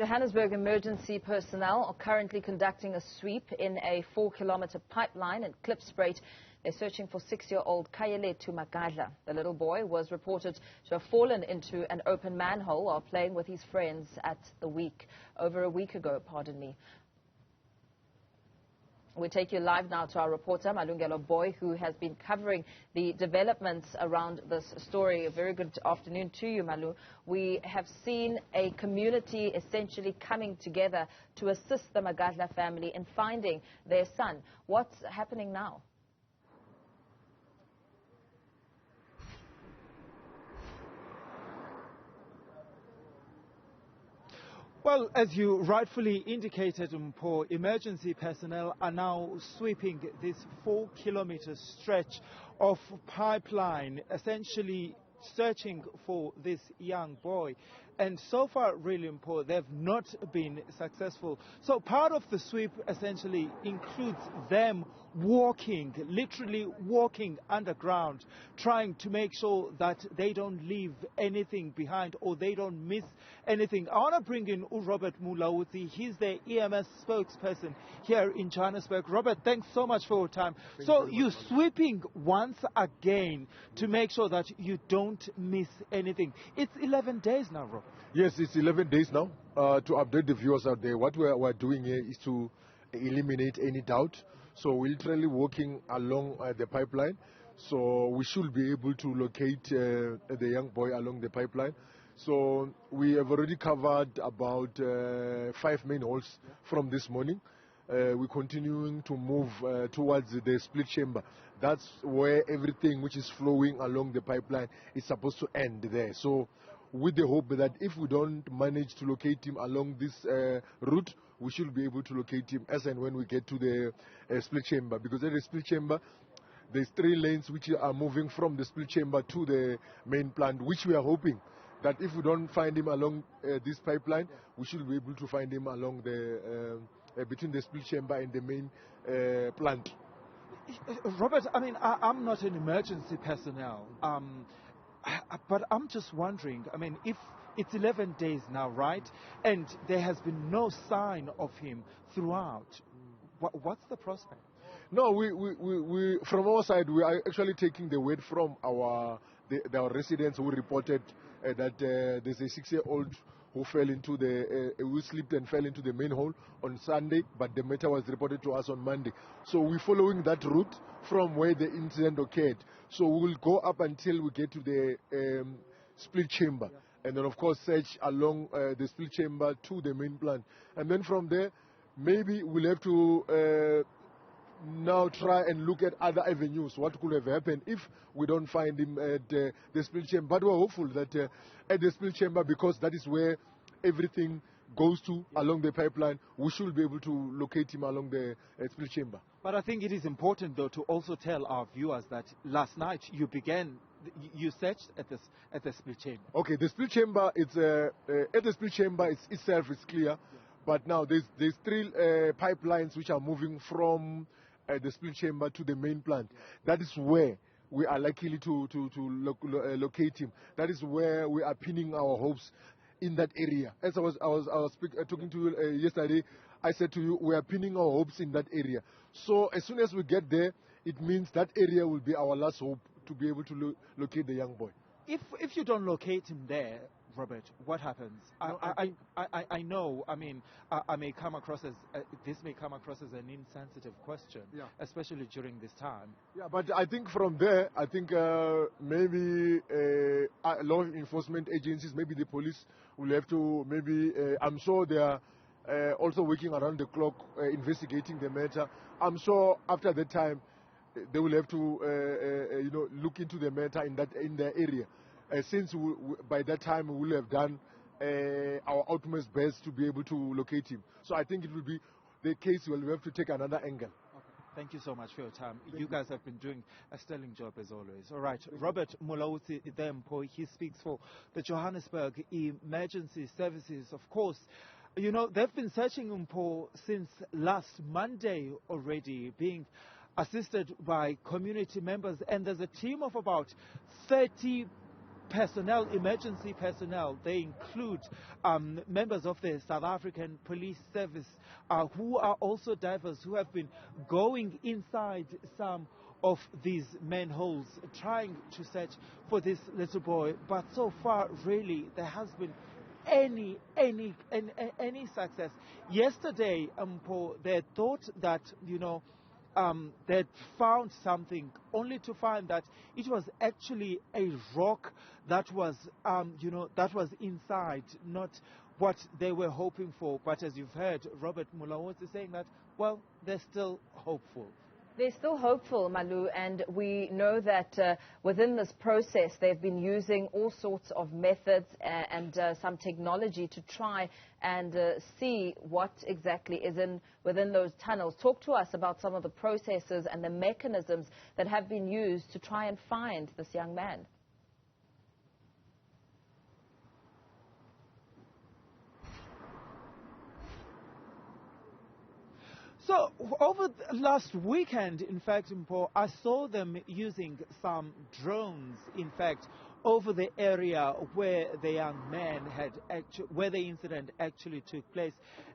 Johannesburg Emergency personnel are currently conducting a sweep in a 4-kilometer pipeline in Klipsruit. They're searching for 6-year-old Khayalethu Magadla. The little boy was reported to have fallen into an open manhole while playing with his friends over a week ago. We take you live now to our reporter, Malungelo Booi, who has been covering the developments around this story. A very good afternoon to you, Malu. We have seen a community essentially coming together to assist the Magadla family in finding their son. What's happening now? Well, as you rightfully indicated, emergency personnel are now sweeping this 4-kilometer stretch of pipeline, essentially searching for this young boy. And so far, really, they've not been successful. So part of the sweep essentially includes them literally walking underground, trying to make sure that they don't leave anything behind or they don't miss anything. I want to bring in Robert Mulauzi. He's the EMS spokesperson here in Johannesburg. Robert, thanks so much for your time. So you're sweeping once again to make sure that you don't miss anything. It's 11 days now, Rob. Yes, it's 11 days now. To update the viewers out there, what we're doing here is to eliminate any doubt. So we're literally walking along the pipeline. So we should be able to locate the young boy along the pipeline. So we have already covered about 5 manholes from this morning. We're continuing to move towards the split chamber. That's where everything which is flowing along the pipeline is supposed to end there. So with the hope that if we don't manage to locate him along this route, we should be able to locate him as and when we get to the split chamber. Because at the split chamber, there's 3 lanes which are moving from the split chamber to the main plant, which we are hoping that if we don't find him along this pipeline, we should be able to find him along the between the split chamber and the main plant. Robert, I mean, I'm not an emergency personnel, but I'm just wondering, I mean, if it's 11 days now, right, and there has been no sign of him throughout, what's the prospect? No, we from our side, we are actually taking the word from our residents who reported that there's a 6-year-old who who slipped and fell into the manhole on Sunday, but the matter was reported to us on Monday. So we're following that route from where the incident occurred. So we will go up until we get to the split chamber, and then of course search along the split chamber to the main plant, and then from there maybe we'll have to now try and look at other avenues, what could have happened if we don't find him at the split chamber. But we're hopeful that at the split chamber, because that is where everything goes to along the pipeline, we should be able to locate him along the split chamber. But I think it is important, though, to also tell our viewers that last night you searched at the split chamber. Okay, the split chamber, at the split chamber itself is clear, but now there's 3 pipelines which are moving from the split chamber to the main plant. That is where we are likely to locate him. That is where we are pinning our hopes, in that area. As I was talking to you yesterday, I said to you, we are pinning our hopes in that area. So as soon as we get there, it means that area will be our last hope to be able to locate the young boy. If you don't locate him there, Robert, what happens? I know, I mean, I may come across as, this may come across as an insensitive question, especially during this time. Yeah, but I think from there, I think maybe law enforcement agencies, maybe the police will have to, I'm sure they are also working around the clock investigating the matter. I'm sure after that time, they will have to, look into the matter in the area. Since by that time we will have done our utmost best to be able to locate him. So I think it will be the case where we have to take another angle. Okay. Thank you so much for your time. You guys have been doing a sterling job as always. All right, Robert Mulauzi, he speaks for the Johannesburg Emergency Services. Of course, you know, they've been searching Mpo since last Monday already, being assisted by community members, and there's a team of about 30 personnel, emergency personnel. They include members of the South African Police Service who are also divers who have been going inside some of these manholes trying to search for this little boy. But so far, really, there has been any success. Yesterday, they thought that, they'd found something, only to find that it was actually a rock that was, that was inside, not what they were hoping for. But as you've heard, Robert Mulawos is saying that, well, they're still hopeful. They're still hopeful, Malu, and we know that within this process they've been using all sorts of methods and some technology to try and see what exactly is within those tunnels. Talk to us about some of the processes and the mechanisms that have been used to try and find this young man. So over the last weekend, in fact, I saw them using some drones, in fact, over the area where the young man where the incident actually took place.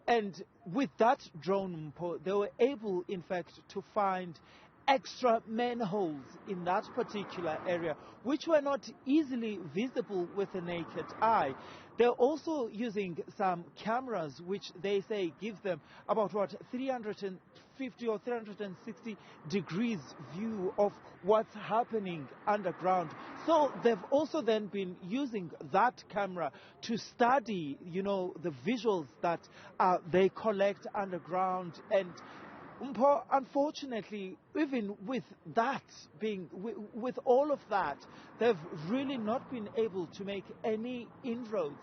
And with that drone, they were able, in fact, to find extra manholes in that particular area, which were not easily visible with the naked eye. They're also using some cameras, which they say give them about 350 or 360 degrees view of what's happening underground. So they've also then been using that camera to study, the visuals that they collect underground. And unfortunately, even with that with all of that, they've really not been able to make any inroads.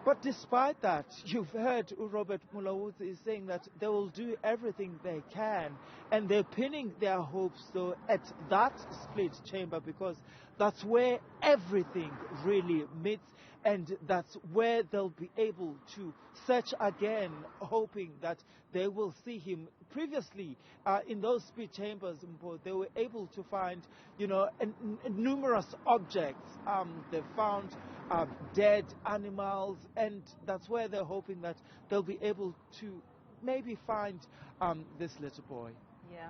But despite that, you've heard Robert Mulawos is saying that they will do everything they can, and they're pinning their hopes though at that split chamber, because that's where everything really meets, and that's where they'll be able to search again, hoping that they will see him. Previously, in those split chambers, they were able to find, numerous objects. They found dead animals, and that's where they're hoping that they'll be able to maybe find this little boy. Yeah.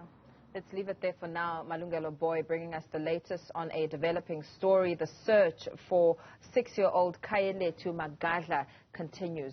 Let's leave it there for now. Malungelo Booi bringing us the latest on a developing story. The search for 6-year-old Khayalethu Magadla continues.